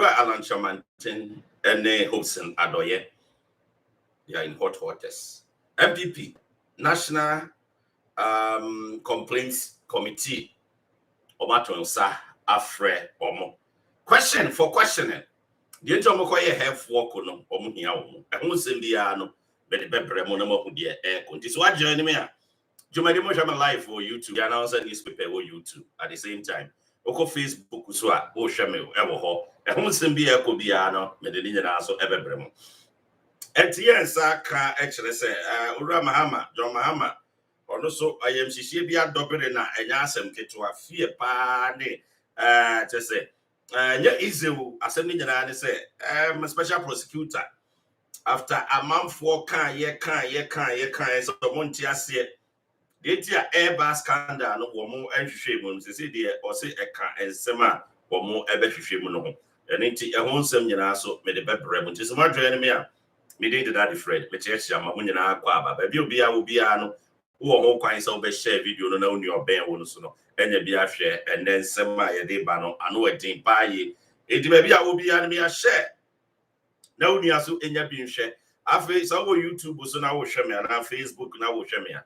Ura Kyerematen Hopeson Adorye. They are in hot waters. MPP, National Complaints Committee. Omatonsa Afre Omo. Question for questioning. The Entomokoye have work on Omuhiao. I won't send the ano, but the Bebre Monamo would be air country. So I join me. Jumadi Mojama live for YouTube, the announcer newspaper or YouTube at the same time. Oko Facebook, Uswa, O Shamil, Evo, and won't send be a Kobiano, Medellin also ever bremo. And yes, I can actually say, Ura Mahama, John Mahama, or also I am Sicibia Doberina, and Yasem Ketua, fear pane, to say, yeah, easy, as a ninja, say, I'm a special prosecutor. After a month for can, so Montia say, the airbus scandal, no woman, and shame, say, dear, or say a car and sema, or more ever shame, no. And into a whole seminar, so made a better remnant. It's my enemy. Me did that afraid, but yes, I'm a winner. But you'll be a no, who all kinds of share video, no, your bear, no, and you be a share, and then semi a day banner, I know a thing by ye. It may be I will be enemy a share. No, you are so in your being share. I face our YouTube, so now share me, and our Facebook now share me.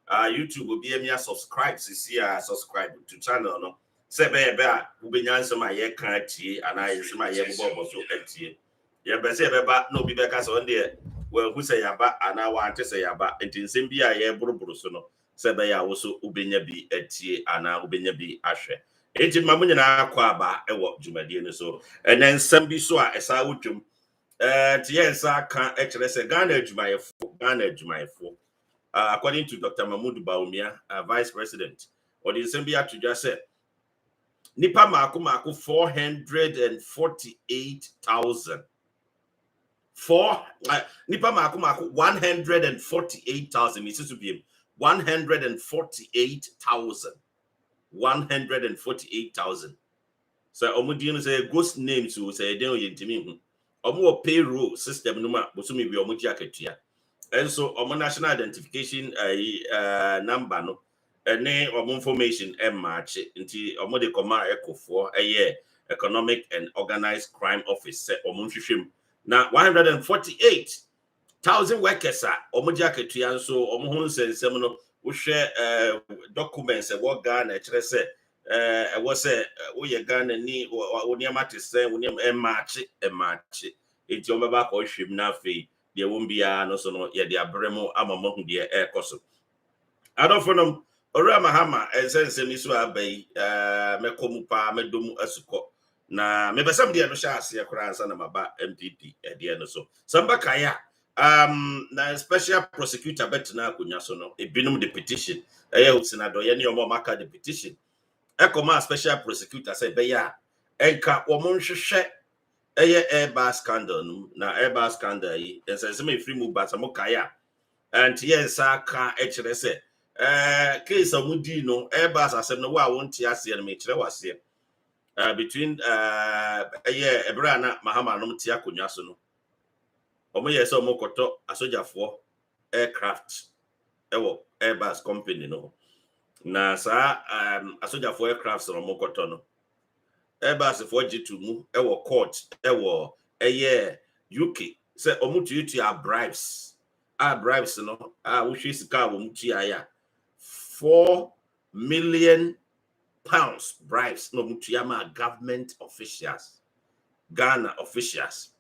YouTube will be a subscribe, see, subscribe to channel, no. Say, baby, who be answer my year can't and I issue my year so empty. Yeah, but say about no be back as on there. Well, who say about and I want to say about it in Simbia, yeah, Brusono. Say by also Ubenya be a tea and now Ubenya be ashe. It in Mamuna Quaba, a walk Jumadian so. And then Sambi Swa, as I would do. Yes, I can't actually say Garnage my fool. According to Dr. Mahmoud Baumia, Vice President, or the Simbia to just say. Nipa Maku 448,000. Nipa Maku 148,000. It to be 148,000. 148,000. So Omudino say ghost names who say they don't yintimi. Omo payroll system numa bosumi bi omo jaketia. And so omo national identification number no. Any of information and match into or the command echo for a year economic and organized crime office set or now 148,000 workers are Omojaketian so Omohons and Seminole who share documents and what Ghana say was a we Ghana need or Yamati say when you match it's your back or ship na fee there won't be no so no yeah the abremo among the air cost. I don't know. Ora Mahama sense mi so abai mekomupa medomu asuko na mebesam de no sha ase akra ansa na maba MPP de no so samba kaya na special prosecutor betina akunya so no ebinum the petition Hopeson Adorye ne omo maka the petition ekoma special prosecutor say be ya enka omo nhwehwe airbus scandal na airbus scandal yi sense me free move but mo kaya and yes aka ekire say case of Mudino, Airbus as no wa won't ase and me chere wase between Ebrana Mahama no tia kunya so no omo yes omo koto asojafo aircraft ewo Airbus company no na sa asojafo aircraft so omo koto no Airbus for G2 mu ewo court ewo UK say omo to bribes no we should sika wo mutia ya 4 million pounds bribes no mutuyama government officials Ghana officials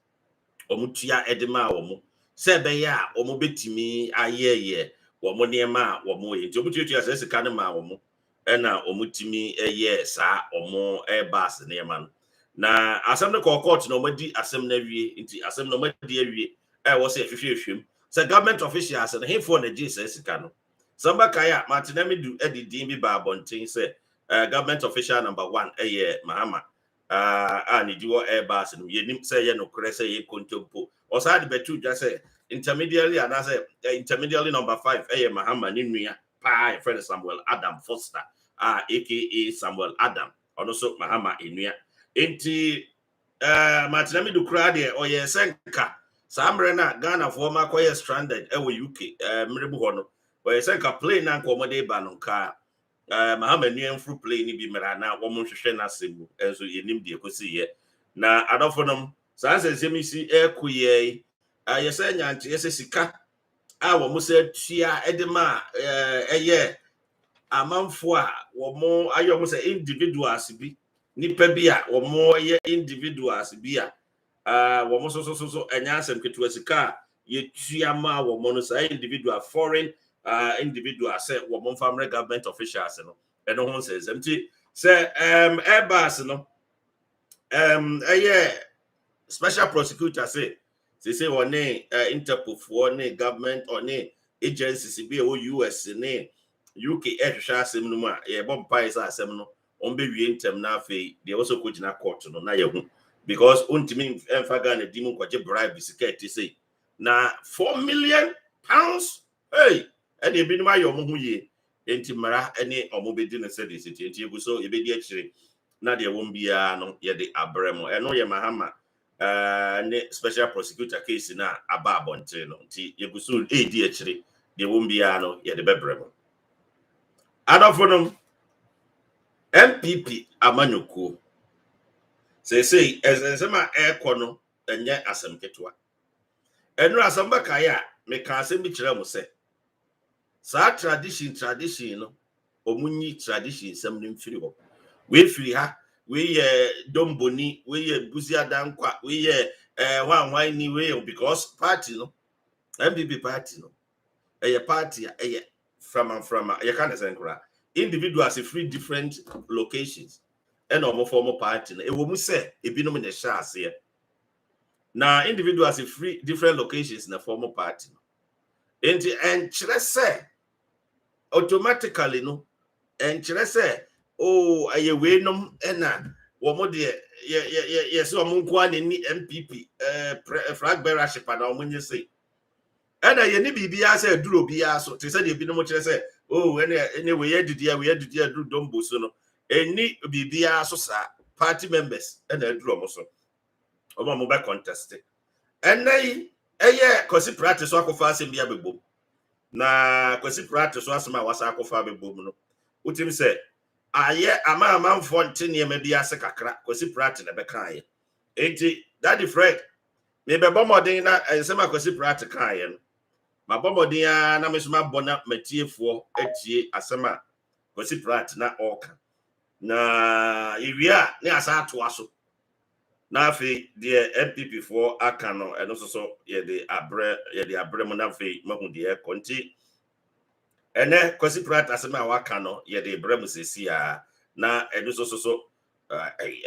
omutuya edema omu sebe ya omu betimi ayeye omu niema omu ye omutuya sesika ne ma omu ena omutimi eye sa omu Airbus niema na asem ne court no madi asem na wie nti asem no madi awie wo se hwehwehwem se government officials na hefo na Jesus sika no Samba Kaya, Martinemi do Eddie Dimbi Barbontin say, government official number 1, Mahama, and you do Airbus, and you didn't say, no, Cressa, ye contempo, or side betu just say, intermediately, and I say, intermediately number 5, Mahama, Nimia, Pie, Fred Samuel Adam Foster, aka Samuel Adam, or also Mahama Inuia. Inti Martinemi do Crade, or ye Senka, Samrena, Ghana, former Koya stranded, UK, Miribuhono. Well, it's like a plane and commodate banonka. Mahama new fruit plane be merana, woman should share na symbol, and so you name the ecosia. na adofo saa nsɛnsɛm si ɛkɔyɛ yɛsɛ nyante yɛsɛ sika a wɔn sɛ tua edema ɛyɛ amanfo a wɔn ayɛ wɔn sɛ individuals bi nipa bi a wɔn yɛ individuals bi a wɔn so ɛnya asɛm ketewa sika a yɛtua ma wɔn no saa individual foreign individuals sɛ wɔn family government officials no ɛno ho nsɛnsɛm ti sɛ airbus no ɛyɛ special prosecutor say wɔne Interpol for ne government or ne agencies bi ɛwɔ US ne UK ɛhwehwɛ asɛm no mu a yɛbɔ mpae sɛ asɛm no ɔmbɛwie ntɛm na afei deɛ wɔsɔ kɔgyina court no na yɛho because ontimi ɛmfa Ghana di mu nkɔgye bribe sika ɛte sei na 4 million pounds hey ɛne ebinom ayɛ ɔmo ho yie enti mmara ɛne ɔmo bɛdi no sɛ de sɛti enti egu so yɛbɛdi akyire na deɛ wɔn biara no yɛde abrɛ mo ɛno yɛ mahama ne special prosecutor case na aba abɔnten no nti yɛgu so edi akyire deɛ wɔn biara no yɛde bɛbrɛ mo adɔfo no MPP amanyɔkuo sɛsɛi ɛsɛnsɛm a ɛkɔ no ɛnyɛ asɛm ketewa ɛno asɛm bɛkaeɛ a meka asɛm bi kyerɛ mo sɛ saa tradition no ɔmunyi tradition sɛm no mfiri hɔ wefiri ha we domboni we buzia dankwa we wan ni we because party no MPP party no party from you can't say individuals free different locations and no formal party no wo mu say ebinom na hye ase na individuals free different locations na formal party no and kyerɛ sɛ automatically no and kyerɛ sɛ oh aye we nom ena wo de yes o mo nko ani ni MPP flag bearership na o munye sei ena ye ni bibia say duro bia so te say de bi no mo kire say oh ene we yedidia duro dombo so no eni bibia so sa party members ena duro mo so o mo be contest ena yi eye kosi practice akofa asem bia bebom na kosi practice asem a wasa akofa bebom no utim say aye ama fonte ne ma bi ase kakra kosi prat na beka aye enti daddy Fred me be bomodin na ensem akosi prat ka aye no ma bomodin a na me so ma bona matiefo atie asema kosi prat na oka na iwia ne asa ato aso na afi de MPP for aka no eno so ye de abre mo na afi mahu de konti ene kosi prat asema waka no ye de brem sesi a na edu so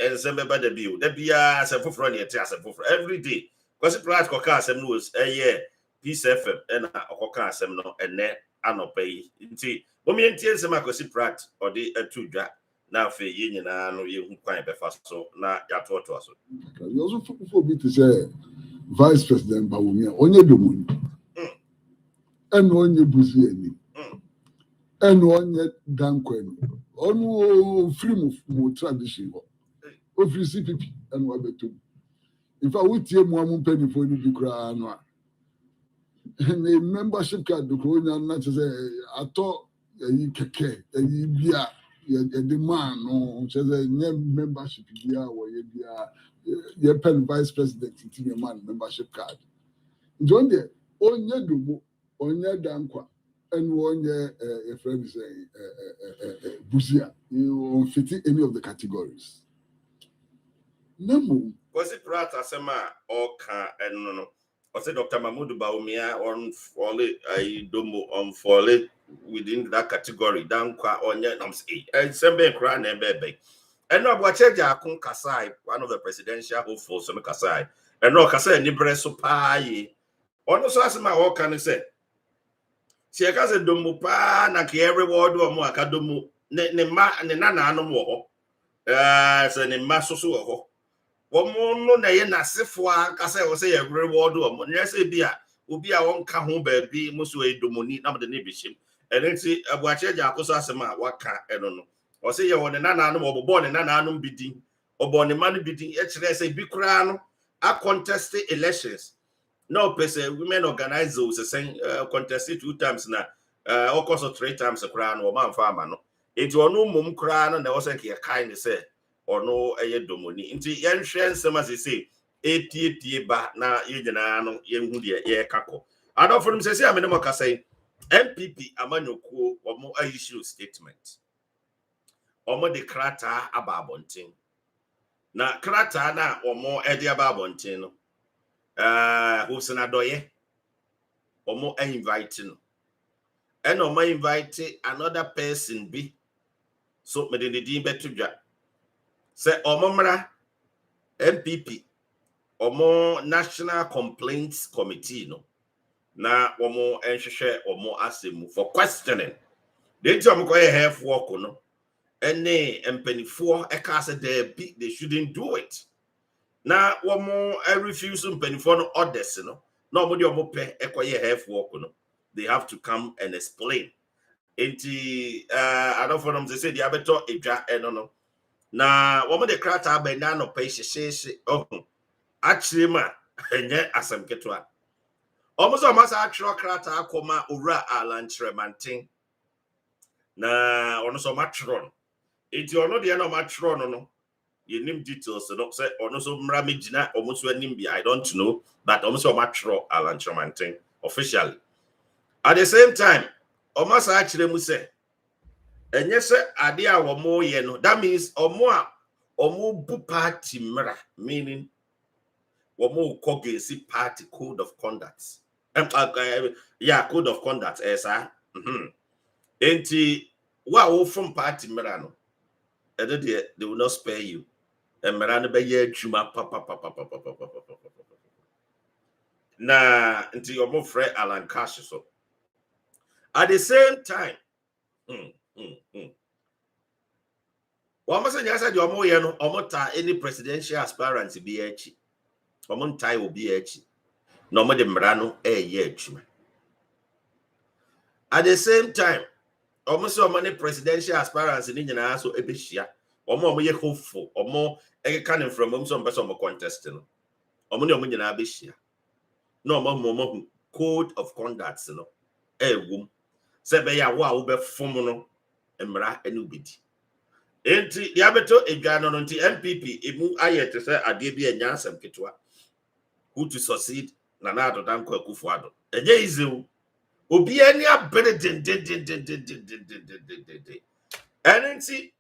ensem be da biu da bia asem foforo ne ete asem foforo every day kosi prat ko ka asem no Peace FM ena okoka asem no ene anopai nti bomi enti ensem akosi prat odi atudwa na afi ye nyina no ye hu kwan be fa so na ya to so you also for me to say Vice President Bawumia onye domuni eno onye buzi eni and one yet Danquen. On free of tradition of CPP and Wabetu. If I would hear one penny for you to cry, and a membership card, the Corona, not to say, I thought you keke, you be a demand, no, says a membership, your pen vice president, your man membership card. John, there, on your dubo, on your Danqua. And one year, a friend say, Buzia, you fit any of the categories. No, was it prat asema oka no or say Dr. Mahmoud Bawumia on fall domo on fall within that category down kwa onye nam say and sembe kra na bebe and no Bwacheja akun kasai one of the presidential hopefuls so kasai and no kasai ni breso pa yi ono so asema oka ni say si aka se domo pa na ke every word o mo aka domo ne ma ne na anom wo ho se ne ma so wo ho wo no na ye nasefo aka se wo se every word o mo ne se bi a obi a won ka ho ba bi mo so e domoni na mo de ne bishim enenti Abuacheja akoso asema waka eno no o se ye wo ne na anom obobo ne na anom bidin obo ne ma no bidin e kire se bi kura no a contest elections. No, person women organize those saying contested 2 times na of course 3 times a crown or man farmer no. It was no mum crown and there wasn't a kind say ono eye domoni nti yen hwe nsem asese etie ba na yegyina no yenhu de ye kako adofo nim sese amene mo kasai MPP amanyoko omo issue statement omo de krata ababonten na krata na omo ede ababonten no Hopeson Adorye omo invite no and omo invite another person be so me de din betudwa say omo mra MPP omo National Complaints Committee no na omo enhwehwe omo asemu for questioning they tell me half work no any empenifo eka say they shouldn't do it na omo refuse empenifo no orders no na omo de omo pe ekoye half work no they have to come and explain enti I don't for them they say they abeto edwa eno no na omo de krata abenda no pe hyehyehye actually ma enye asem ketwa almost a mass actual krata akoma ura Kyerematen na ono so matron enti ono de na matron no ye nim details no say ono so mra megina almost anim bi I don't know but almost a matron Kyerematen officially at the same time almost actually mu say enye say ade a wo mo ye no that means omo bu party mra meaning womo kogesi party code of conduct code of conduct sir enti wa from party merano they will not spare you and merano be ye adwuma na enti your friend Alan Cash so at the same time Wama nyasa di omo ye no omota any presidential aspirant bi echi omontai obi echi no mo de mra no ye adwuma at the same time almost so many presidential aspirants in nyina so ebehia omo ye hopeful omo can from some person contest no omo ne omo nyina behia no omo code of conduct no wum se be ya wo be fom no mra ene obedi enti dia beto edwa no nti MPP emu ayete se ade bi enya asem ketwa who to succeed na ado danko Akufo-Addo enye izewu obi ani abere den enenti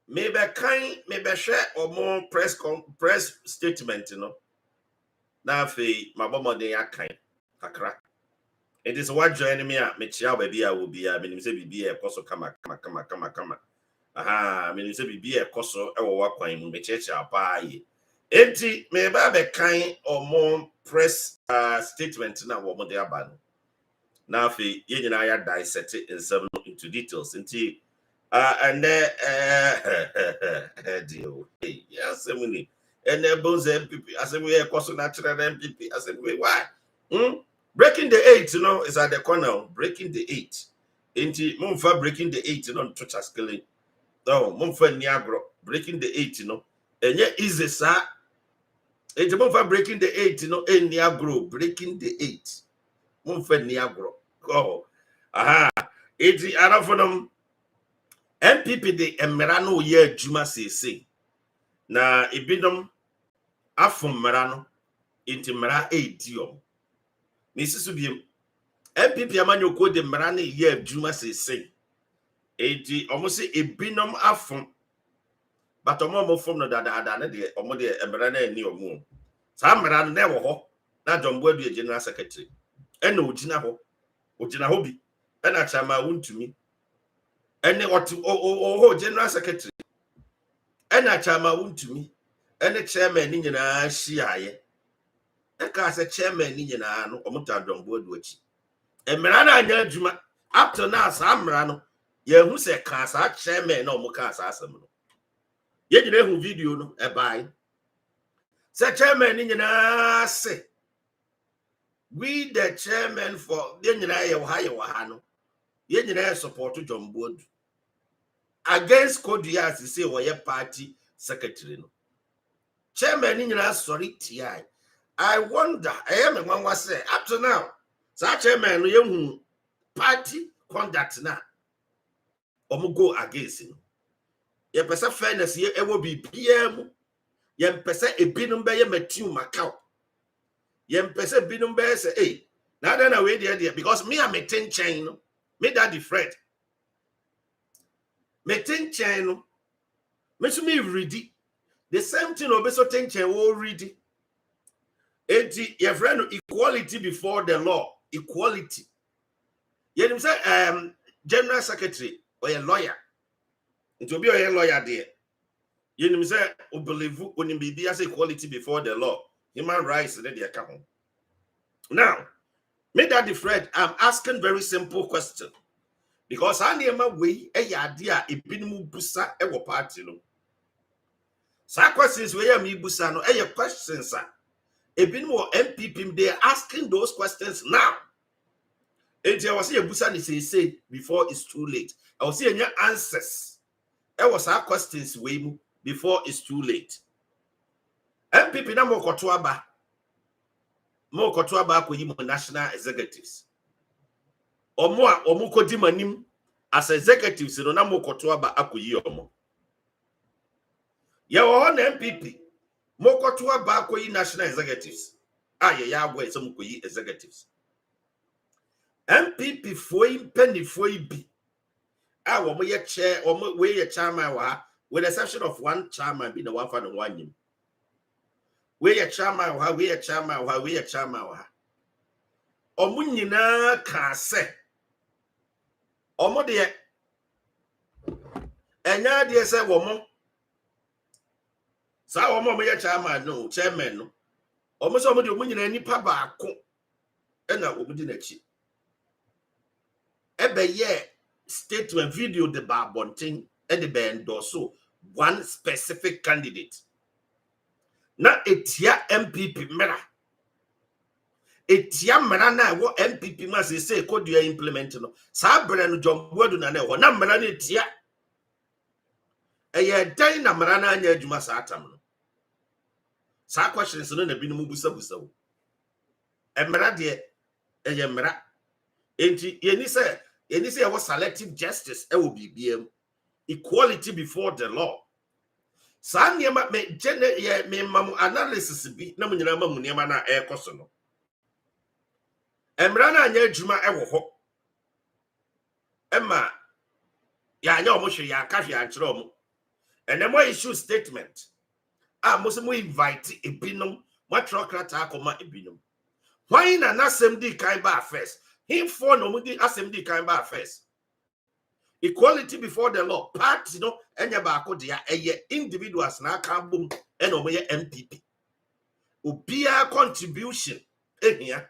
maybe hwe omo press statement no na fe mabomode yakan kakra it is what join me a me chia ba bia obi a menim se bibia ekoso kama menim se bibia ekoso ewo wakwan mu me checha pa ye enti me ba be kan omo press statement na wo mo de aba no na fe ye nyina ya dissect in seven into details nti and deal yes semuni and both MPP asem we ekoso natural MPP asem we why breaking the 8 you know is at the corner breaking the 8 nti mumfa breaking the 8 you know to chaskele no mumfa ni agro breaking the 8 you know enye easy sa nti mumfa breaking the 8 you know eni agro breaking the 8 mumfa ni agro eti arafodom MPP de emera no ye adwuma sese na ebidom afom mera no enti mera ediom nisisu biem MPP amanyoko de mera no ye adwuma sese enti omose ebinom afom but omo fom no dada na de omo de emera na ani omo sa mera no na ewo ho na Jombo Adua General Secretary ena ogina ho bi ena chama wuntumi ene oho General Secretary ena chama wuntumi ene chairman ni nyina hyiaye eka se chairman ni nyina no omuta Jombo Adua chi emra na anya adwuma up to now sa mra no ye hu se ka sa chairman na omuka sa asem no ye nyina hu video no e bai se chairman ni nyina se we the chairman for ye nyina ye ha no ye nyina support Jombo Adua against Kodua as say we party secretary no chairman ni nyina sorry ti I wonder I am one was say up to now such chairman no ye party conduct na omo go against him Ye pesa fairness ye ewo bi PM. Ye pesa ebinum be ye metiu Macau. Ye pesa binum be say, hey, now then away there because me am a 10 chain, me daddy Fred. Me 10 chain, me to me ready. The same thing obeso 10 chain will ready. Your friend equality before the law. Equality. You say general secretary or a lawyer. It will be a lawyer there. You say believe when be as equality before the law. Human rights in the account. Now, make that different. I'm asking very simple question. Because I near my way a idea a binimu busa ewo party no. Sa questions where me busa no questions sir. A binimu MPP they are asking those questions now. And I was a busa ni say before it's too late. I was seeing your answers. I was our questions way before it's too late. MPP na mo kotoa ba ko yi mo national executives. Omo kodi manim as executives no na mo kotoa ba akoyi omo. Ye wo na MPP mo kotoa ba akoyi national executives. Ye ya agwa so mo koyi executives. MPP foi penny foi bi. Wo mo ye chair we ye chairman wa with the exception of one chairman be the one for the one him. We ye chairman wa we ye chairman wa we ye chairman wa. Omo nyina ka se omo de enya de se wo mo sa wo mo ye chairman no chairman no omo so omo de omo nyina nipa ba ko na omo di na chi ebe ye statement video de ba bonten e de be endorse one specific candidate na etia MPP mera etia mera na wo MPP ma say code you implement no sa bere no John Boadu na ho na mera na etia eye dan na mera na anya adwuma sa atam no sa questions no na bi no mu busa wo emera de eye mera enti yeni say was selective justice e will be BM equality before the law. Sa niema me mamu analysis bi na munyina mamu niema na e koso no. Emra na anya adwuma e wo ho. Emma ya anya omo hwe ya ka hwe ankyere omo. Ene mo issue statement. Mo se mo invite ebinom, mo trokrata akoma ebinom. Why na nasem di kan ba first? Him for no mo di asem di kan ba first. Equality before the law. Party no enya ba akodia eye individuals na aka bom ena omoye MPP. Obia contribution ehia.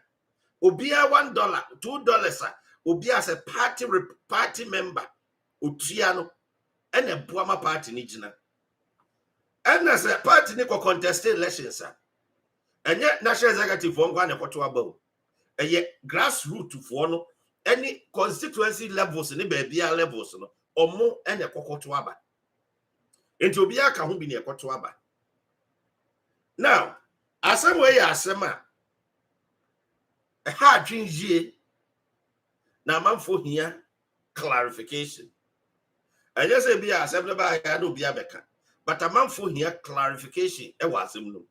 Obia $1, $2 obia as a party member. Otua no ena boama party ni gina. Ena se party ni ko contest elections a. Enye national executive for nkwa na koto aba. Eye grassroots for no any constituency levels ni baabia levels no omo ene kokoto aba enti obi aka ho bi ne ekoto aba. Now asem we ya asem a ha adwinjie na manfo hia clarification. Enye se bi asem na ba ya do bi abeka but manfo hia clarification e wa asem no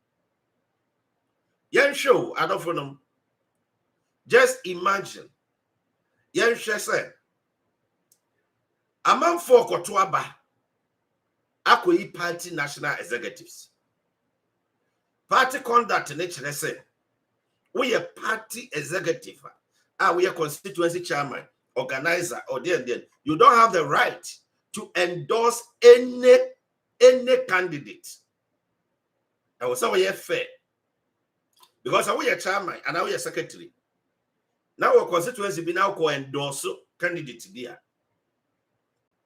yen show adofo. Just imagine yen hwe se amanfo koto aba akoyi party national executives. Party conduct in HNSA. We a party executive. We a constituency chairman, organizer, or then. You don't have the right to endorse any candidate. I was say we are fair. Because we are chairman and we are secretary. Now our constituency be now co endorse candidate there.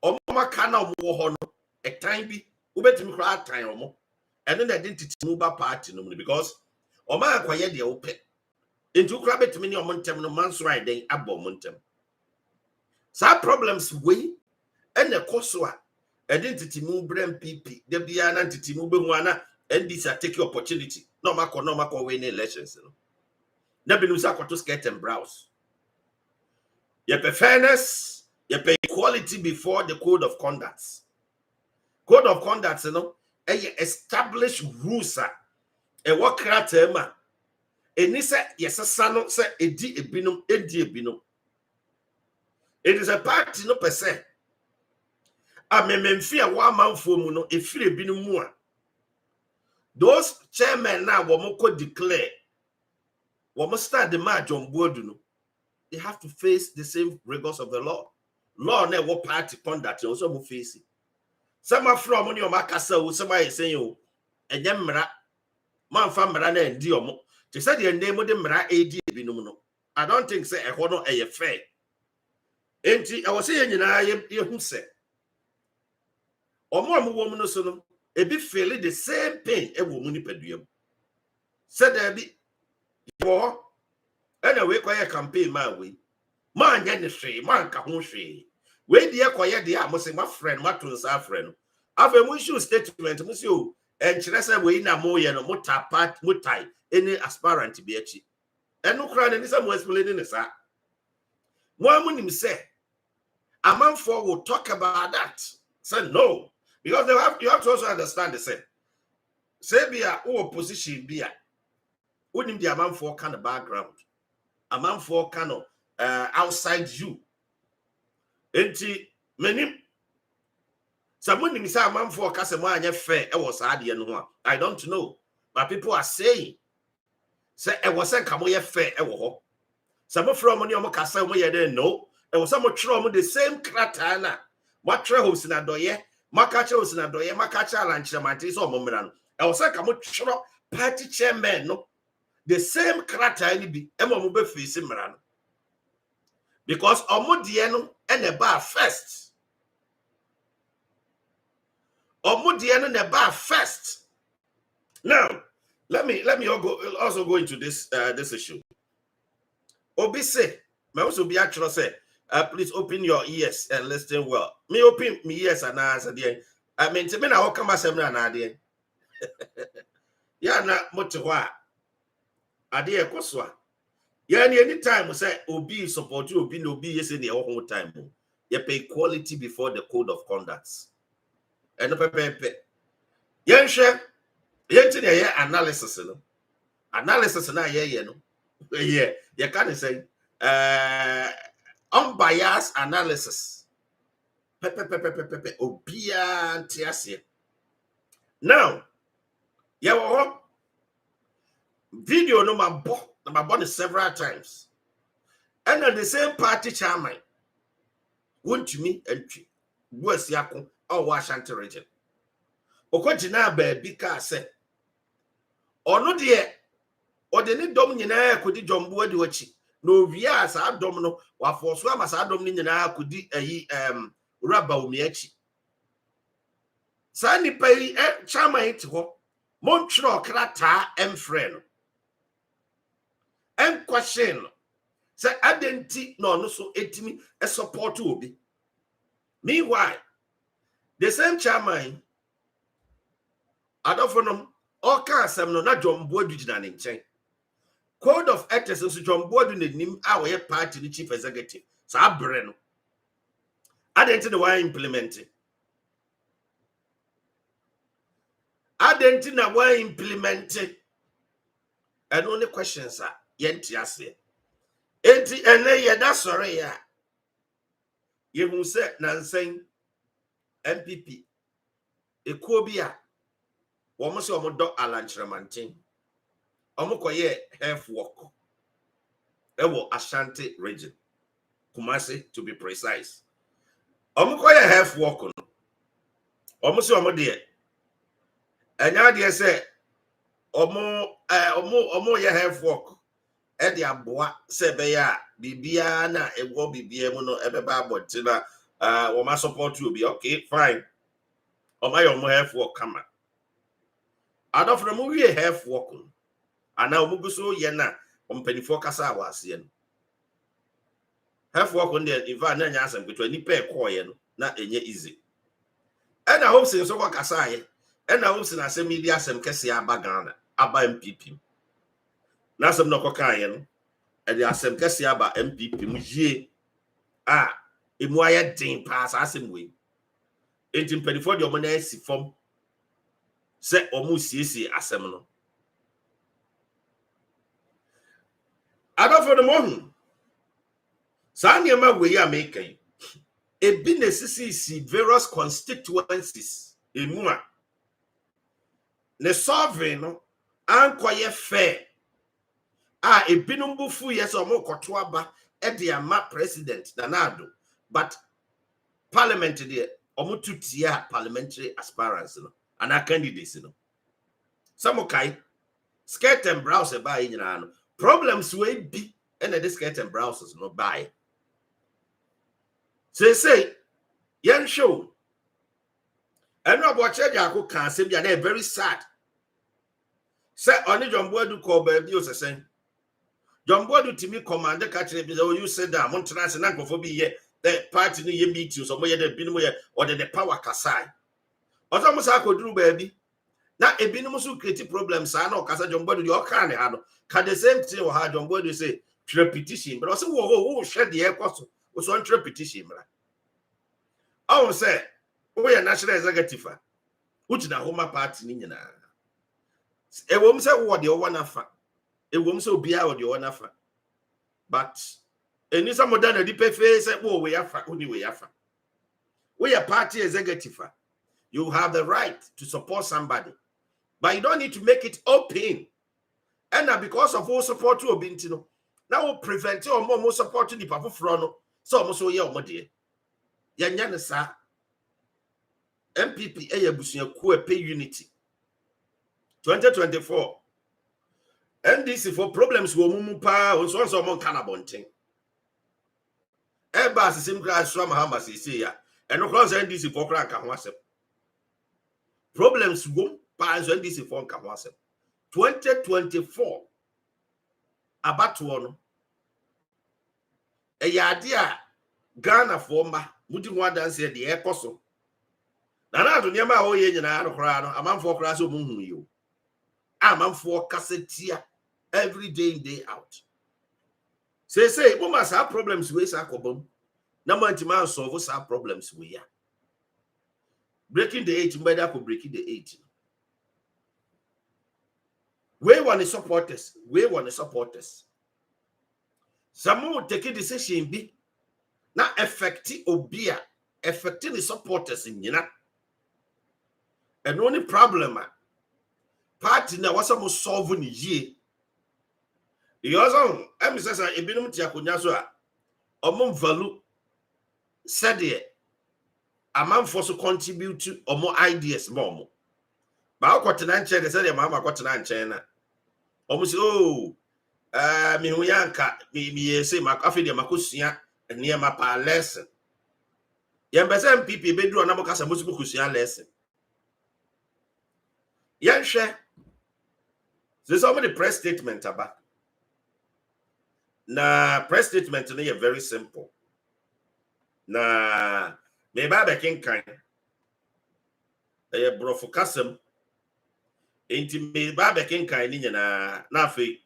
Omoma kana omo ho no a time be ubetimi kra time omo. And then identity move party no because Oma akwaye de ope. Into crabet mini omontem no man's right then abo montem. Sa problems we and the koswa identity move brand PP. The bia entity move wana and this take your opportunity. No mako win elections. No be nusa kwato skirt and browse. You pay fairness, you pay equality before the code of conduct. code of conduct no established rules e wo krata ma eni se yesesa no se edi ebinom edi ebinom. It is a party no per se amememfi a wa manfo mu no efire ebinom mu a those chairmen now womoko declare womo start the march on board no they have to face the same rigors of the law na wo party conduct also mo face some from money o makasa wo some ay saying o enye mmra manfa mmra na ndi omo te say the name de mmra edi ebinom no I don't think say e ho no e fair enti I was say nyina ye hu se omo wo mu no so no ebi feel the same pain e wo mu ni paduam said there be wo and we kwaya campaign man we man nya ne hwe man ka ho hwe we die kwaya de am say my friend my to sa friend afa mu issue statement mu say o enkyere say we na mo ye no mo tapat mo tai any aspirant be achi enu kra ne say mo explain ne sa mo amunim say amanfo will talk about that say no because you have to also understand the say be a opposition be a unim the amanfo kind of background amanfo kind of outside you enti menim someone nim say amanfo ka say mo anya fair e was ade no ho I don't know but people are saying say e was say kamo ye fair e wo ho some from money o ka say mo ye dey no e was some tro mo the same krata na what Hopeson Adorye makacha Hopeson Adorye makacha Kyerematen so mo mra no e was say kamo tro party chairman no the same krata ni bi e mo be face mra no because omodie no e ba first omodie no ne ba first. Now let me also go into this this issue. Obi say me also be actually say please open your ears and listen well. Me open me ears and answer there. I mean to me na come asem na there. Ya na motewa ade e koso a ya ni anytime say obi support you obi no obi yese na e time you pay quality before the code of conduct and pepe yen hwe yen ti na analysis na ye no yeah you can say unbiased analysis pepe obia tiase. Now yeah video no my bought several times and at the same party chairman went to me and was yako or Washington region okojina baby ka say ono de o de ni dom nyina akodi jombo adi wachi no wia sa dom no wa forso ama sa dom ni nyina akodi ayi raba omiachi sa ni pai chairman ti ho montro krata emfriend en question say identity no so etimi e support obi. Meanwhile the same chairman adofonom all can asem no na jombo adu gina ne nchen code of ethics so jombo adu ne nim a we party the chief executive sa bre no identity the why implementing identity na why implementing and only questions are yenti ase enti ene ye da sore ya ye hu se nansen MPP ekuo bi a wo mo se wo mo do Kyerematen omo koye health work ewo Ashanti region Kumasi to be precise omo koye health work no omo se omo de enya de se omo ye health work e de aboa se be ya bibia na ewo bibia mu no ebeba aboti na wo ma support you be okay fine omo ye omo health work kama adofro mo wie health work no ana omo guso ye na ompanifo kasa awase no health work on the iva na nya asem betwa ni pe koye no na enye easy and I hope say so kasa ye and I hope say na asem media asem kese aba Ghana aba MPP na asem no kokan ye no e de asem kese aba MPP mu yie emu aye din pass asem we enti mpanyinfoɔ de ɔmo na esi fam sɛ ɔmo siesie asɛm no adɔfo no mo hu saa nneɛma wei a meka yi ebi na esisi various constituencies emu a ne solving no ankɔyɛ fair a ebinom bufu yɛ sɛ ɔmo kɔto aba ɛde ama president Nana-Addo but parliament deɛ ɔmo tu tia parliamentary aspirants no ana candidates no some kai skirt and blouse ba yi nyina no problems wey bi ɛna de skirt and blouses no buy say yen show ɛno abɔkyerɛ gyako ka asɛm bi na very sad sɛ ɔne John Boadu kɔ baabi osɛsɛn John Boadu timi command ka kyerɛ bi sɛ you sit down montena ase na nkɔfo bi yɛ the party no yɛ meeting so mo yɛ de binom yɛ ɔde the power kasai ɔsɛ mo sa akɔduru baabi na ebinom so create problems saa na ɔkasa John Boadu deɛ ɔka ne ha no ka the same thing wɔ ha John Boadu say repetition but ɔsɛ wo hwɛ deɛ ɛkɔ so so on repetition bra ɔwɔ sɛ wo yɛ national executive a wogyina homa party ni nyinaa ewom sɛ wo de ɔwɔ nafa ewom sɛ obiara wo de ɔwɔ nafa but eni sɛ moda na di pefe sɛ wo we afa oni we afa wo yɛ party executive a you have the right to support somebody but you don't need to make it open and because of all support to obinti no now will prevent or more support to the papa frono so mo so ye o mo de ya nya ne sa MPP eyabusua ku epe unity 2024 NDC for problems wo mumu pa so mo kana bonten eba asisim kra so mahama sisi ya eno cross NDC for kra ka ho asem problems wo pa so NDC for ka ho asem 2024 abato no eyade a Ghana for ma mudi ho adanse de ekoso Nana-Addo niema a oye nyina no kra no amanfo kra so mu hu yo amanfo kasetia every day in day out say we must have problems we sa kobom na mantima solve sa problems we ya breaking the 8 mbeda ko breaking the 8 we want the supporters some take a decision bi na affecti obia affecting the supporters nyina and only problem party na wasa mo solve ni yie yozo emisesa ebinum ti akonya so a omom value said amanfo so contribute to omo ideas more ba akotena nche de said mama akotena nche na omo si mi hu yanka mi yese makafe de makosua ene ma pa lesson yembese MPP bedru na mo kasa mo sibu kusua lesson yanhwe this is the press statement about na press statement no is very simple na me ba be kenkan brofo kasem enti me ba be kenkan ni nyina na afi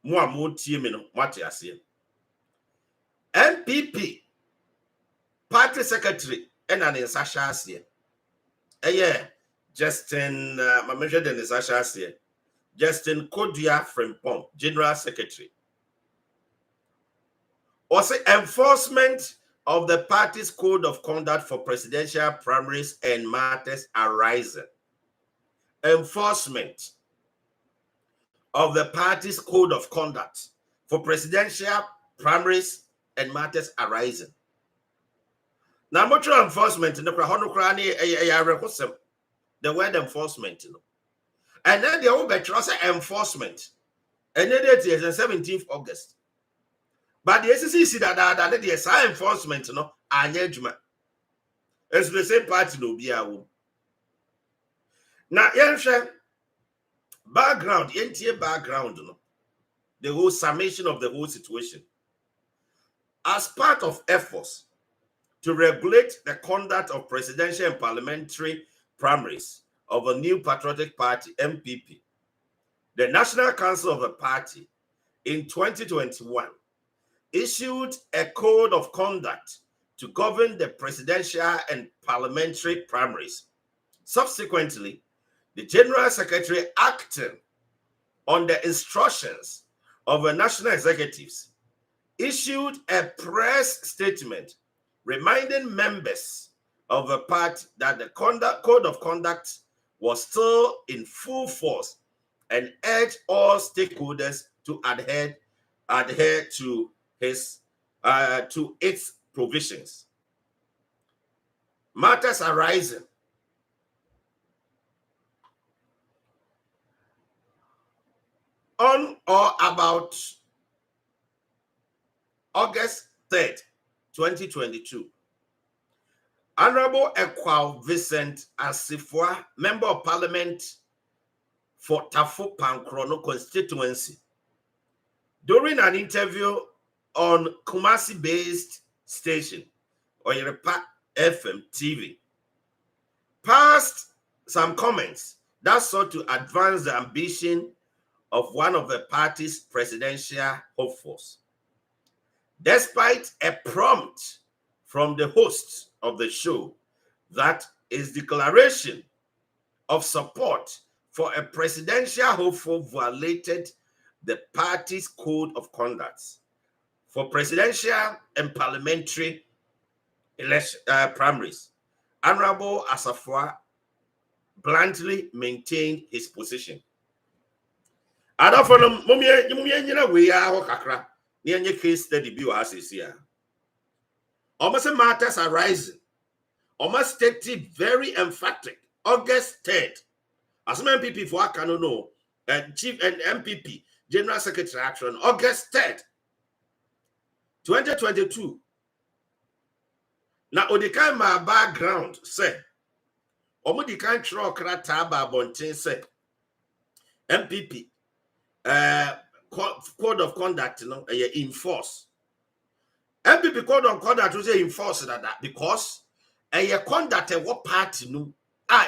mo a tie me no mate ase MPP party secretary and an insasha ase Justin Mamesha de Nisasha ase Justin Kodia Frimpong general secretary also enforcement of the party's code of conduct for presidential primaries and matters arising. Enforcement of the party's code of conduct for presidential primaries and matters arising. Now, much enforcement in the word enforcement, and then the over enforcement, and then it is the 17th August. But the SEC see that the enforcement no anyejuma. It's the same party no be a wo. Now yenhwe background, yentie background no. The whole summation of the whole situation. As part of efforts to regulate the conduct of presidential and parliamentary primaries of a new patriotic party MPP, the National Council of the party in 2021 issued a code of conduct to govern the presidential and parliamentary primaries. Subsequently, the General Secretary, acting on the instructions of the national executives, issued a press statement reminding members of the party that the code of conduct was still in full force and urged all stakeholders to adhere to its provisions. Matters arising on or about August 3rd, 2022, Honorable Ekwal Vincent Asifua, Member of Parliament for Tafo Pankrono constituency, during an interview on Kumasi-based station, Oyerepa FM TV, passed some comments that sought to advance the ambition of one of the party's presidential hopefuls. Despite a prompt from the host of the show that his declaration of support for a presidential hopeful violated the party's code of conduct for presidential and parliamentary primaries, Honorable Asafua bluntly maintained his position. Adafonum mumye nyina we ya ho kakra na enye case study bi wa asesi a. Almost matters arising. Almost stated very emphatic. August 3rd. As an MPP for Akano, Chief and MPP, General Secretary Action, August 3rd, 2022. Now, Odikai my background say, Omodikai Tro Krataba Bontin say, MPP, code of conduct, enforce. MPP code of conduct was enforce that because a conduct what party no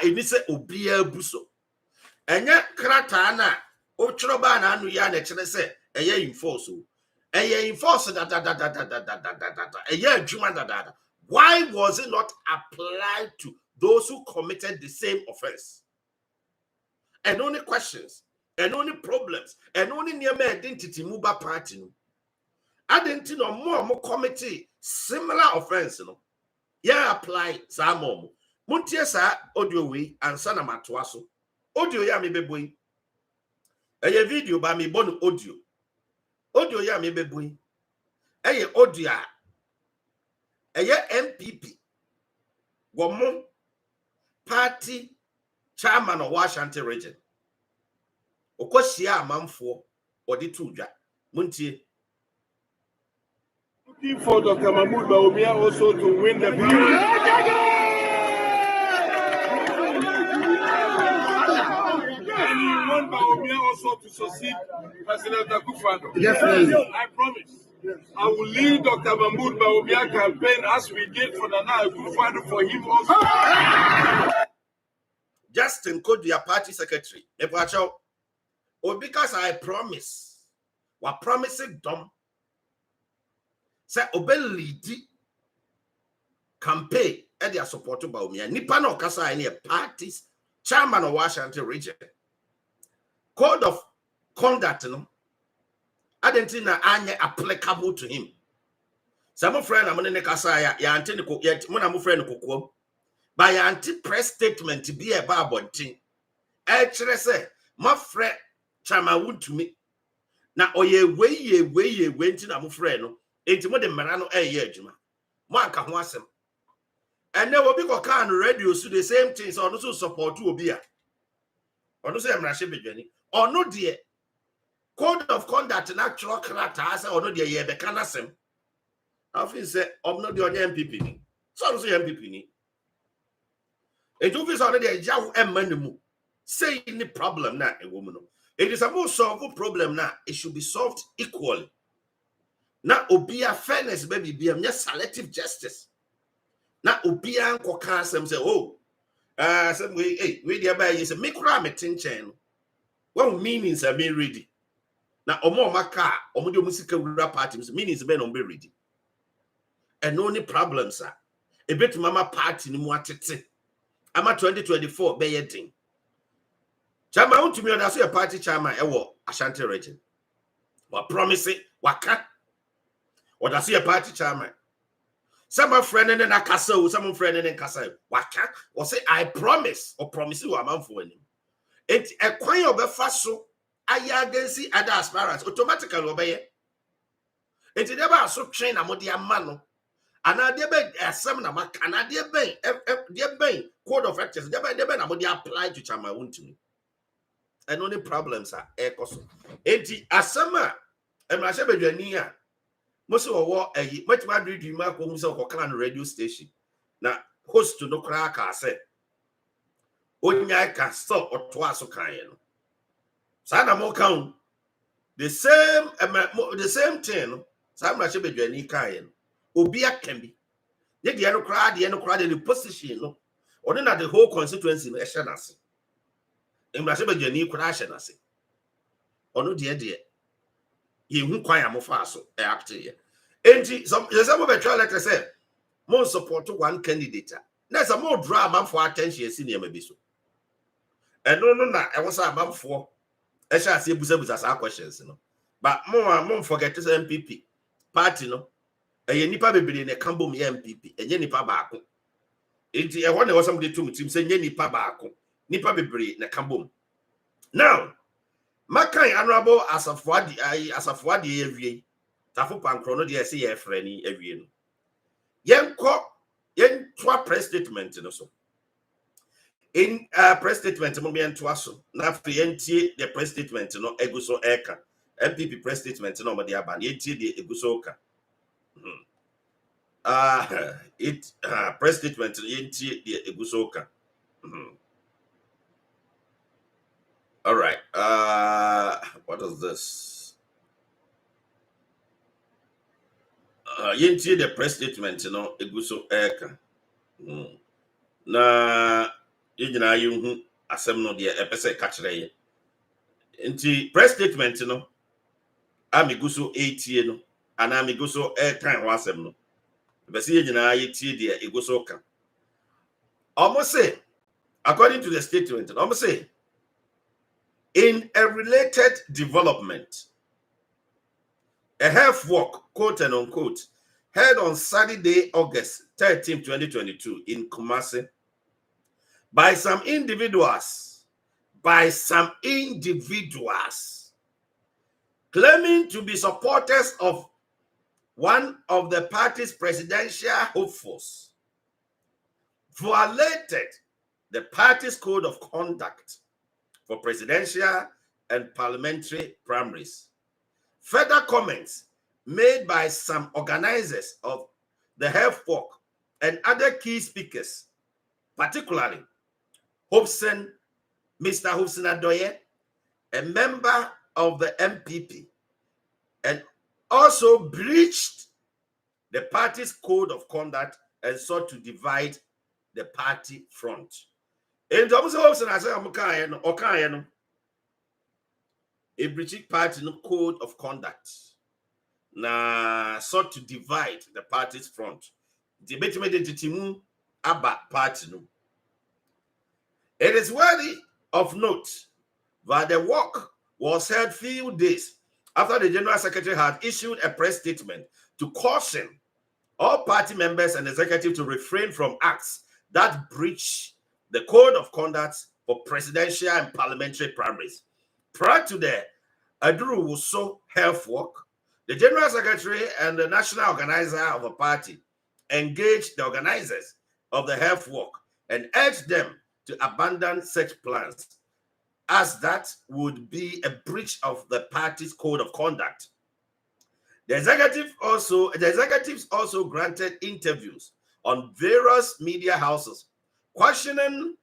it is obia buso. Enya krata na ochroba na anu ya na chere se eye enforce o. Eye enforce that eye adwuma that. Why was it not applied to those who committed the same offense? And only questions, and only problems, and only near my identity muba party no. Identity no more committee similar offense no. Yeah, apply some more. Muntie sa audio we ansa na matoa so. Audio ya me beboy. Eye video ba me bonu audio. Audio ya me beboy. Eye audio. Eye MPP. Womo party chairman of Washington region. Okosia amamfo odi tudwa. Muntie. Looking for Dr. Mahmoud Bawumia also to win the and you want Bawumia also to succeed President Akufo-Addo. Yes, please. I promise. Yes. I will lead Dr. Mahmoud Bawumia campaign as we did for Nana Akufo-Addo for him also. Justin Kodia party secretary. Oh, because I promise. What promising dumb. Say obey lead campaign and they are supported by me. Nipa no kasa any parties chairman of Washington region. Code of conduct no. Adentina anye applicable to him. Some friend amone ne kasa ya ante ne ko ya mona mo friend kokom. By anti press statement to be a babontin. E kire say my friend chairman would to me. Na oye we nti na mo friend no. Enti mo de mmara no eye adwuma mo anka ho asem ene obi ko kan radio so the same thing so no so support obi a ono so emra hye bedwani ono de code of conduct natural character say ono de ye be kan asem afin say omno de onye MPP ni so no so MPP ni eju fi so ono de jaw emmanumu say any problem na e wo mu no it is a more solve problem na it should be solved equally. Na obia fairness baby be selective justice. Na obia nkoka asem say oh some way hey we dey buy you say me kura me tinchen. What meanings are me ready? Na omo maka omo de musika wura party meanings be no be ready. and only problems are a bit mama party ni muatete. Ama 2024 be yeting. Chama want to me on a party chama ewo Ashanti region. What promise it? Waka? What I see a party chama? Some friend in a castle, some friend in a castle. Waka? Or say I promise or promise you a man for him. It a coin of a faso. I against the other aspirants automatically obey. It never so train a modia mano. And I did a seminar, and I did bang code of ethics. They apply to chama to me. And only problems are echoes. Enti asama emrashe bedwani most of war a much man read you mark himself or clan radio station. Now host to no crack say Onya can stop or twice so kind. Sana mo count the same thing. Some rashe bedwani kind. Obia can be. Yet the crowd in the position, no, or then at the whole constituency, no, Eshanasi. In Brasabajani, Crashanasi. Or no, dear, you won't quite a mofaso, actually. And some of the trial letter said, more support to one candidate. There's a more drama for attention, senior maybe so. And no, I was a month for, I shall see Busabu's as our questions, you know. But more forget this MPP party, no. A nipa bebele ne kambo me MPP enye nipa baako enti e wona wasam de tum tim se enye nipa baako nipa bebele ne kambo. Now makan honorable asafwadi awie tafo pankro no de se ye frɛ ni awie no yentwa press statement no so in press statement mo yentwa so na after yentie the press statement no eguso eka MPP press statement no mo de aba yentie de eguso oka. Press statement into the Egusoka. All right. What is this? Into the press statement, you know, Eguso Eka. Na yina you asem no de epese kachire. Into press statement, you know, amiguso 80 no, and amiguso Eka wasem no. Almost say, according to the statement, almost say, in a related development, a health walk, quote and unquote, held on Saturday, August 13, 2022, in Kumasi, by some individuals, claiming to be supporters of one of the party's presidential hopefuls, violated the party's code of conduct for presidential and parliamentary primaries. Further comments made by some organizers of the health walk and other key speakers, particularly Mr. Hopeson Adorye, a member of the MPP, and also breached the party's code of conduct and sought to divide the party front. In terms of Hopeson, I say, a breaching party no code of conduct na sought to divide the party's front. The betime aba party no. It is worthy of note that the work was held few days after the General Secretary had issued a press statement to caution all party members and executive to refrain from acts that breach the code of conduct for presidential and parliamentary primaries. Prior to the Aduru Wuso health walk, the General Secretary and the national organizer of a party engaged the organizers of the health walk and urged them to abandon such plans, as that would be a breach of the party's code of conduct. The executives also granted interviews on various media houses, questioning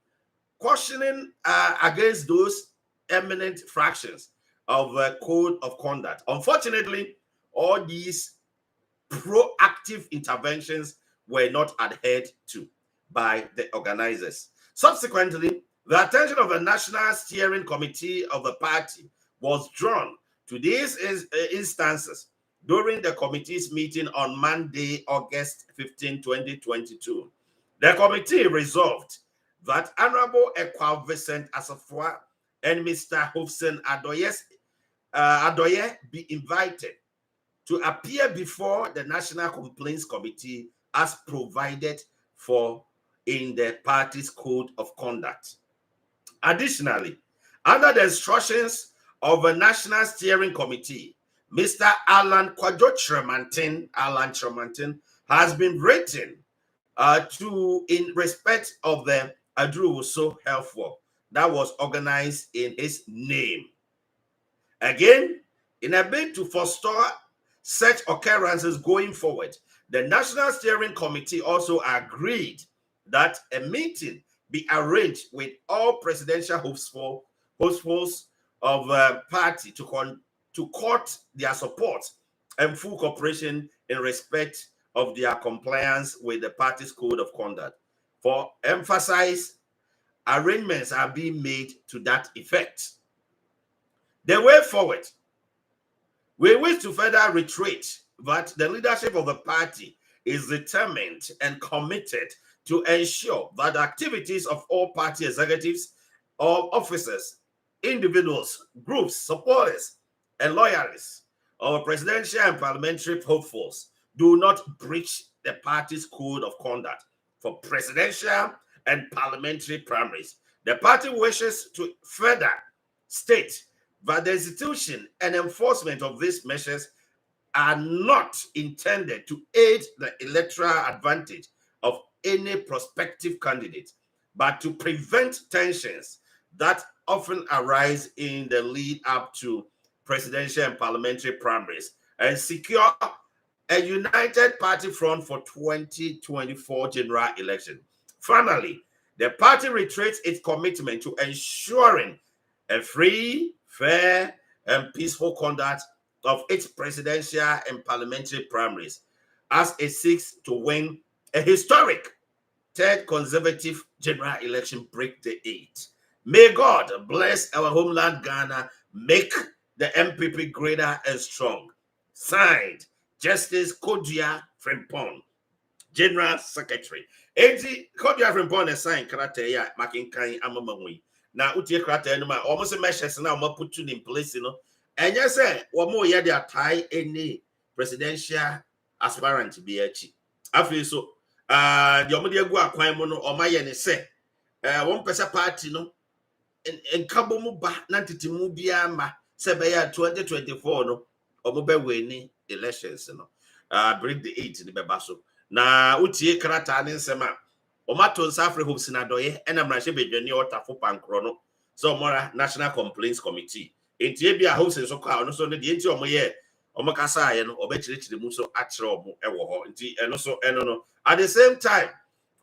against those eminent fractions of the code of conduct. Unfortunately, all these proactive interventions were not adhered to by the organizers. Subsequently, the attention of the National Steering Committee of the party was drawn to these instances during the committee's meeting on Monday, August 15, 2022. The committee resolved that Honorable Ekwa Vincent Asafwa and Mr. Hopeson Adorye be invited to appear before the National Complaints Committee as provided for in the party's code of conduct. Additionally, under the instructions of a National Steering Committee, Mr. Kyerematen has been written in respect of the Adorye Health Walk that was organized in his name. Again, in a bid to forestall such occurrences going forward, the National Steering Committee also agreed that a meeting be arranged with all presidential hopefuls of the party to court their support and full cooperation in respect of their compliance with the party's code of conduct. For emphasis, arrangements are being made to that effect. The way forward, we wish to further reiterate that the leadership of the party is determined and committed to ensure that the activities of all party executives, or officers, individuals, groups, supporters, and loyalists of presidential and parliamentary hopefuls do not breach the party's code of conduct for presidential and parliamentary primaries. The party wishes to further state that the institution and enforcement of these measures are not intended to aid the electoral advantage of any prospective candidate, but to prevent tensions that often arise in the lead up to presidential and parliamentary primaries and secure a united party front for 2024 general election. Finally, the party reiterates its commitment to ensuring a free, fair, and peaceful conduct of its presidential and parliamentary primaries as it seeks to win a historic third consecutive general election, break the 8. May God bless our homeland Ghana, make the MPP greater and strong. Signed, Justice Kodia Frimpong, General Secretary. Enti Kodia Frimpong is signed karate ya makinkan amamangwi. Na utie karate no ma almost measures na omo put in place no. Enye say omo ye dey tie any presidential aspirant bi achi. Afi so the omo dey gu akwan mu no omo ye ne say one person party no en kabo mu ba na titimu bia ma say be ya 2024 no omo be win elections no. Break the 8 ni beba so. Na utie krata ne nsema Omaton Safre Hopeson Adorye and Amrashe Bedwani Otafo Pankro no. So mora National Complaints Committee. Enti bia Hopeson so kwa no so ne de enti omo ye omo kasa ye no obechirechire mu so akire omo ewo ho. Enti eno so eno no. At the same time,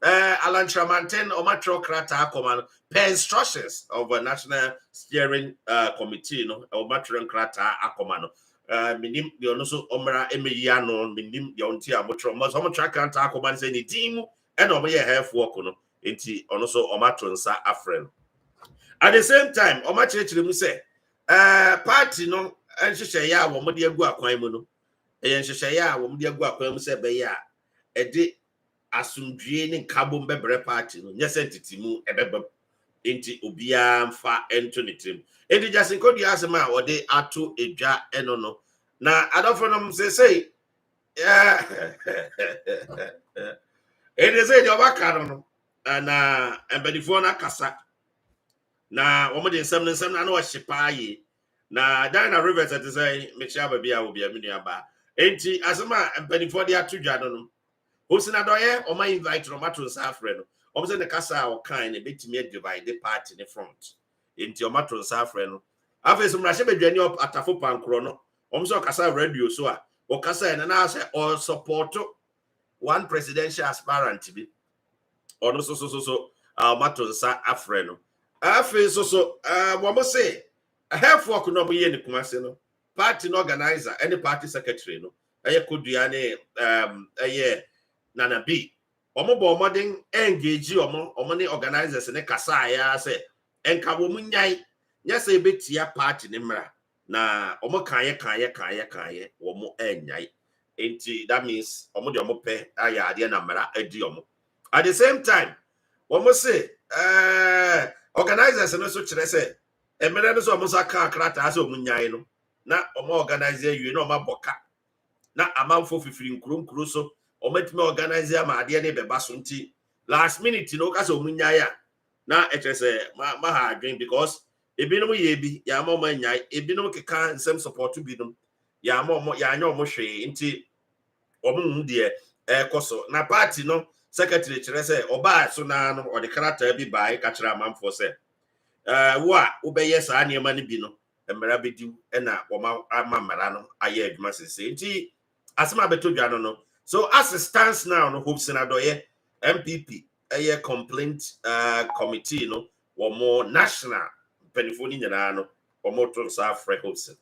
Kyerematen Omatro Krata Akoma per instructions of a National Steering Committee no Omatro Krata Akoma no. Minim the also Omra Emiliano, minim the ontia motro, most homotra can't Akoma say ni team. And over here half work no enti ono so omatron sa afren. At the same time omachire mu say party no enhyehyɛ ya wo mo de agu akwan mu no enhyehyɛ ya wo mo de agu akwan mu say be ya e de asumdue ne nkabo bebre party no nyese ntitimu ebeba enti obia mfa ento ne trim enti Justin Kodu asema o de ato edwa eno no na adofo no say it is a job and before na kasa na woman in some na no shipaye na Dana Rivers at say make sure baby will be a miniaba enti asema before they are to jadon Hopeson Adorye o my invite Romato Safre no say the kasa o kind a bit me divide the party in the front enti Romato Safre no after some rashe bedwani up atafo pankro no so kasa radio so a o kasa na say all support one presidential aspirant be or no so matter sa afreno afi so what say a half work no be any kumase no party organizer any party secretary no eye Koduane eye Nana B omo bo modern engage omo ne organizers ne kasa ya say enka wo munyai nya say betia party ne mra na omo kanye omo enyai enti that means omo de omo pe aya ade na mara adi omo at the same time omo say organizers no so kire say emere no so omo saka akrata ase omo nyai no na omo organizer yue na omo boka na amanfo fifiri nkuro so ometime organize ama ade ne beba so nti last minute no ka se omunya ya na eche se ma ha adwen because ebinom ye bi ya ma nyai ebinom keka nsem support binom ya ma ya anya omo hwe nti omo de koso na party no secretary kire se oba so na no o de character bi bai ka kire amanfo se wo a obeye sa anema ne bi no emera bediu na oma amamara no aye adwuma sese nti asema beto dwa no so as it stands now no Hopeson Adorye MPP a complaint committee no or more national penifoni nyana no or more to South Hopeson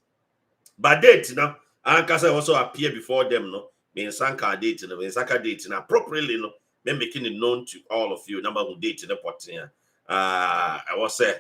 but date no ankasa also appear before them no mean sanka date no mean saka date no appropriately no me making it known to all of you number who date no potin I was say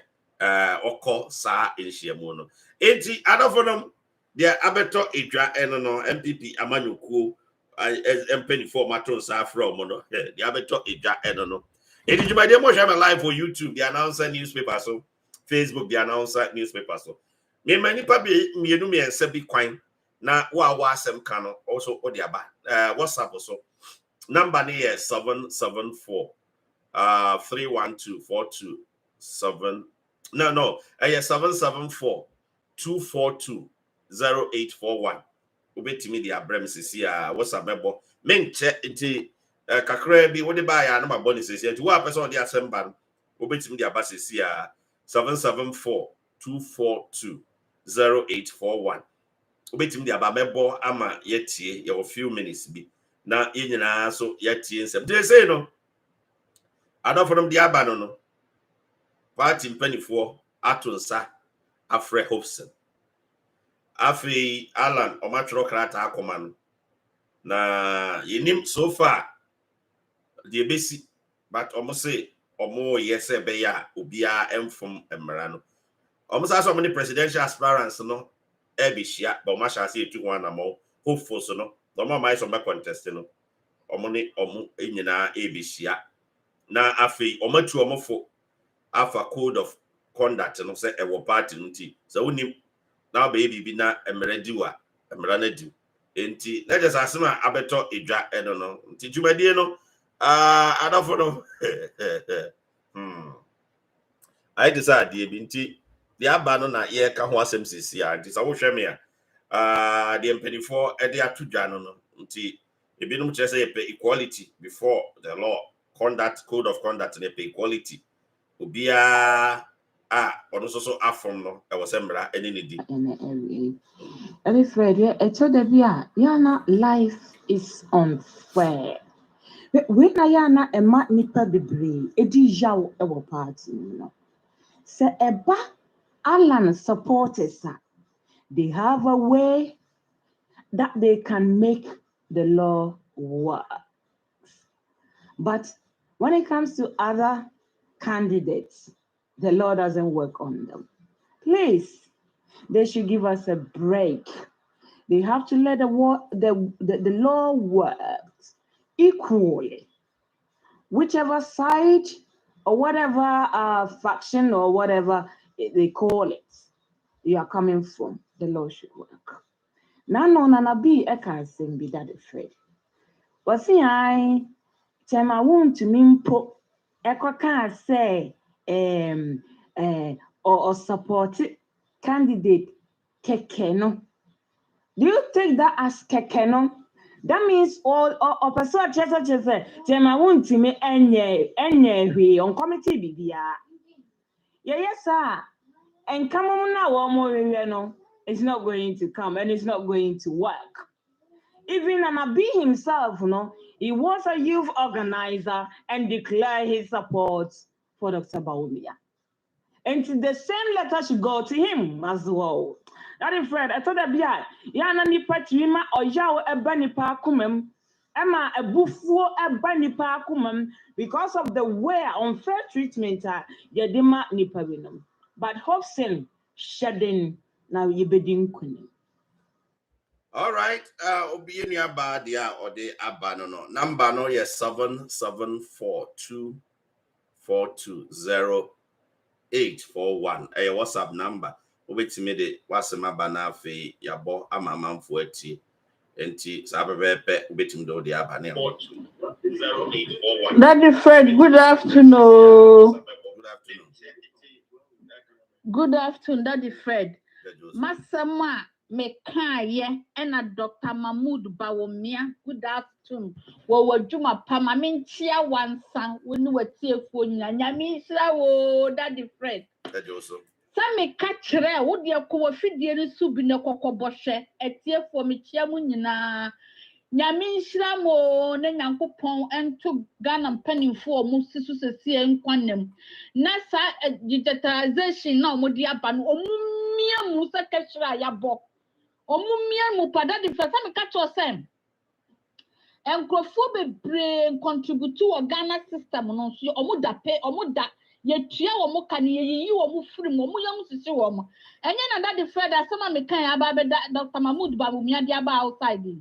oko sa enhyiamu no enti adofo no dia abeto edwa eno no MPP amanyokuo MP4 matron sa from no dia abeto edwa eno no enti jumade mo share live for YouTube the announcer newspaper so Facebook the announcer newspaper so me manipa be mienu me ensa bi kwan na wa asem ka no also odiaba WhatsApp so number ne 774 31242 no 774 242 0841 obetimi dia brem sisi a WhatsApp bebo menche nti kakra bi wode ba ya na maboni sisi nti wa person dia asemba obetimi dia ba sisi a 774 242 0841 obetimi dia ba mebo ama yetie ye few minutes bi na yenyina so yetie nsem de say no adofodom dia ba no party mpanifo atonsa afre Hopeson afi Alan omatro krata akoma no na yenim so far the besi but omo say omo yese be ya obia emfom emra no omo sa so many presidential aspirants no ebihia but omo sha say etu one among hopeful so no omo mai so be contest no omo ni omo enyina ebihia na afi omo tu omo fo afa code of conduct no say ewo party nti so unim na baby bi na emra diwa emra na di enti na just asema abeto edwa eno no nti jumadie no adafo no I decide die bi nti the aba no na ye ka ho asem sisi a nti so wo hwe me a the mpenifo e de atodwa no nti ebinom kire say equality before the law conduct code of conduct na equality obia ono so afom no e was emra eni ne di every Fred e told the bia yana life is unfair when yana ema nipa bebre edi yaw e wo party no se eba Alan supporters they have a way that they can make the law work, but when it comes to other candidates the law doesn't work on them. Please, they should give us a break. They have to let the law work equally. Whichever side or whatever faction or whatever they call it, you are coming from, the law should work. Nano nanabi eka sembi that afraid. Wasi I tema won to mimpo eko can say or support candidate kekeno. Do you take that as kekeno? That means all person chese tema won to me enye hwe on committee bibia. Yes sir. And come on now one more no, it's not going to come and it's not going to work. Even Anabi himself, no, he was a youth organizer and declared his support for Dr. Bawumia. And the same letter should go to him as well. That is Fred, I thought that yana ni patrima or yao ebani pa kumem, Emma a buffo ebani pa kumem because of the way unfair treatment yedima ni pawinum. But Hopeson shedding Now you bedin kuni. All right. Obi any aba dia or the aba no. Number no yes 7742420841. A WhatsApp number. Wait me de wasema bana fe yabo ama manfo ati. Enti sabebepe ubetim do the aba ne. 420841. Daddy Fred, good afternoon. Good afternoon, Daddy Fred. Masama Mekaye and Dr. Mahmoud Bawumia. Good afternoon. Well, Juma Pamamintia one sang when we were tearful. Yamisra, Daddy Fred. Some catch rare, would you call a feedian subino coco boshe, a tear for me chiamunina. Nyamisra mo ne nyankopon ento Ghana pennyfo mu sisu sesie nkwanem na sa digitalization na omodi aba no omumia mu sekeshra yabo omumia mu pada de fasa me catch osem enkrofo bebre contribute to Ghana system no so omoda yetua omo kan yeyi omo firi mo omo yam sisi omo enye na that the Fred asema me kan aba be Dr. Mahmoud Bawumia de aba outside.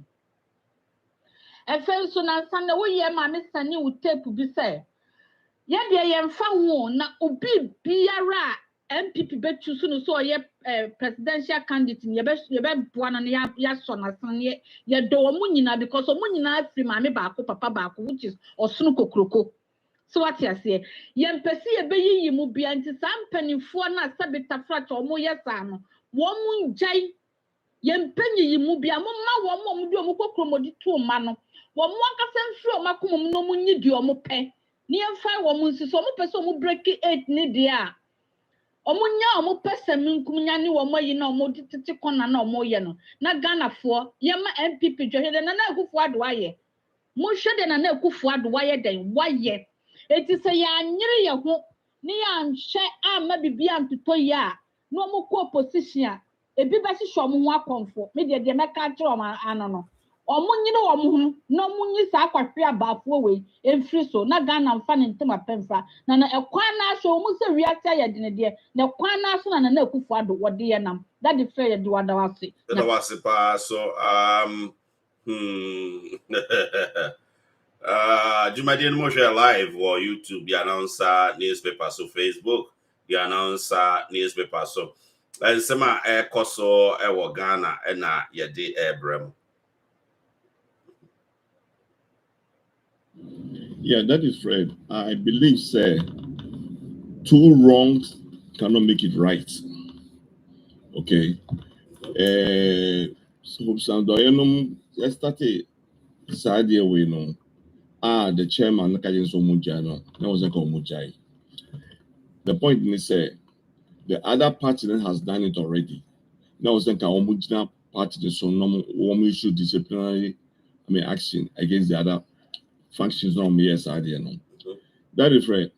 Efe so na sande wo ye ma me sane wo tape bi se ye de ye mfa ho na obi biara MPP betu so no so ye presidential candidate ye be boa no ya so na sane ye do omo nyina because omo nyina afri ma me baako papa baako which is osunu kokroko so what you say ye mpesi ye be yiyi mu bia nti sampanifo na sabita frat omo ye sa no wo mu njai ye mpanyi yi mu bia mo ma wo mo di omo kokromodi tu ma no wo mo akasa mfiri o makomom no munyi di o mo pe ni emfa wo mo nsiso mo pese o mo break 8 ni dia o mo nya o mo pese minkum nya ni wo mo yi na o mo titi kona na o mo ye no na Ghana fo ye ma MPP johede na Akufo Adorye mo hwede na Akufo Adorye den waye eti se ya nyire ye ho ni ya nhwe ama bibia ntoto yi a no mo ko opposition ebi ba hihyo mo ho akonfo me de meka kire o ma ano no omunyine omuhu no munyi sa kwahwe abaafo we emfiri so na Ghana mfa ne ntema pemfa na ekwan na ahwe omu se wiata ye de ne de na ekwan na so na Akufo Adorye wode ye nam that the fair de wada wase da wase pa so Jumadi no share live or YouTube the announcer newspaper so Facebook the announcer newspaper so and sema koso e Ghana na ye de ebrem. Yeah, that is Fred. I believe, sir, two wrongs cannot make it right. Okay. So Hopeson Adorye yesterday Saturday we know. The chairman Kajenso Mujano. That was a Mujai. The point is the other party has done it already. That was like a Omujina party, so no one issue disciplinary action against the other functions on me as I know. That is right.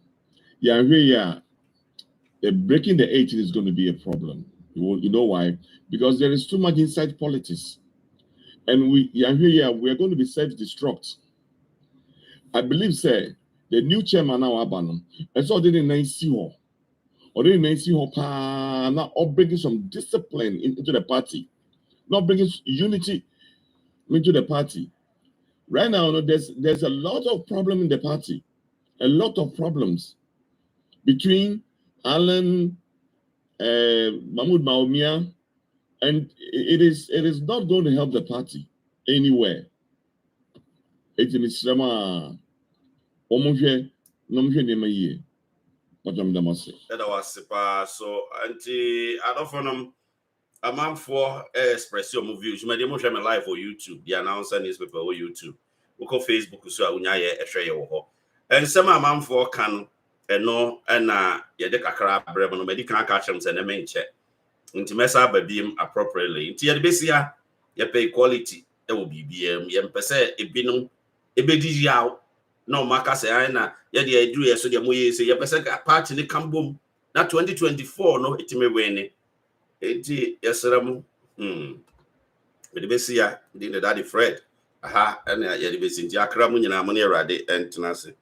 Yeah, breaking the 18 is going to be a problem. You know why? Because there is too much inside politics. And we are going to be self-destruct. I believe, sir, the new chairman now, Abanom, and so didn't see her. Or didn't see her now bringing some discipline into the party, not bringing unity into the party. Right now, there's a lot of problem in the party, a lot of problems between Alan, Mahmoud Bawumia, and it is not going to help the party anywhere. It is So anti adofonum a man for express your views. You may share my live for YouTube, the announcer newspaper or YouTube. We call Facebook so a share your and some man for can no and yedeka crab brevano medical catchers and a main check. Into messa by beam appropriately. Into the besia, you pay quality, it will be BM, yem per se, a binum, a bedi out. No, Marcus, I know, yet the idea so the Moye say, your person part in the Cambum, not 2024, no, it may win it. Yes, sir. With the besia, did the daddy Fred. Aha, and yet the besin, Jack Ramun and Ammonia Radi and Tenassi.